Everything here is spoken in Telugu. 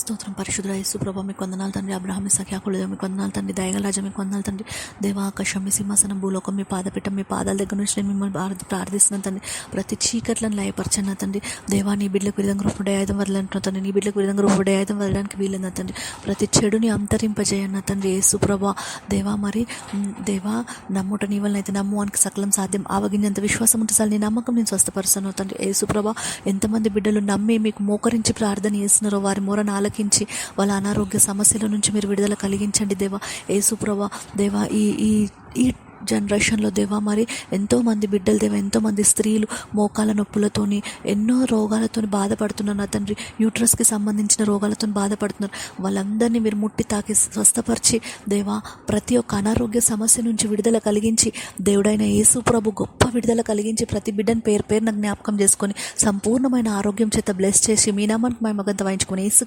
స్తోత్రం పరిశుద్ధ యేసు ప్రభా మీకు వందనాలు తండ్రి. అబ్రహాం ఇస్సాకు యాకోబుల మీకు వందనాలు తండ్రి. దయగల రాజా మీకు వందనాలు తండ్రి. దేవా ఆకాశం మీ సింహాసనం భూలోకం మీ పాదపీఠం మీ పాదాల దగ్గర నుంచి నేను మిమ్మల్ని ప్రార్థిస్తున్నాను తండ్రి. ప్రతి చీకట్లను లయపరచన్న తండ్రి. దేవా నీ బిడ్డలకు విధంగా రూపుడయాయుధం వదలంటున్నా తండ్రి. నీ బిడ్డలకు విధంగా రూపుడయాయుధం వదలడానికి వీలన్న తండ్రి. ప్రతి చెడుని అంతరింపజేయన్న తండ్రి యేసు ప్రభా. దేవా మరి దేవా నమ్ముట నీ వలన అయితే నమ్మువానికి సకలం సాధ్యం. ఆవగింజంత విశ్వాసం ఉంటే చాలు నీ నమ్మకం నేను స్వస్థపరుస్తాను తండ్రి. యేసు ప్రభా ఎంతమంది బిడ్డలు నమ్మి మీకు మోకరించి ప్రార్థన చేస్తున్నారో వారి మొరను ఆలకించి వాళ్ళ అనారోగ్య సమస్యల నుంచి మీరు విడుదల కలిగించండి దేవా. యేసు ప్రభా దేవా ఈ ఈ ఈ జనరేషన్లో దేవా మరి ఎంతోమంది బిడ్డలు దేవా, ఎంతోమంది స్త్రీలు మోకాల నొప్పులతోని ఎన్నో రోగాలతో బాధపడుతున్నారు నా తండ్రి. యూట్రస్కి సంబంధించిన రోగాలతో బాధపడుతున్నారు. వాళ్ళందరినీ మీరు ముట్టి తాకి స్వస్థపరిచి దేవా ప్రతి ఒక్క అనారోగ్య సమస్య నుంచి విడుదల కలిగించి దేవుడైన యేసు ప్రభు గొప్ప విడుదల కలిగించి ప్రతి బిడ్డను పేరు పేరున జ్ఞాపకం చేసుకొని సంపూర్ణమైన ఆరోగ్యం చేత బ్లెస్ చేసి మీ నామానికి మహిమ గంత వహించుకొని యేసు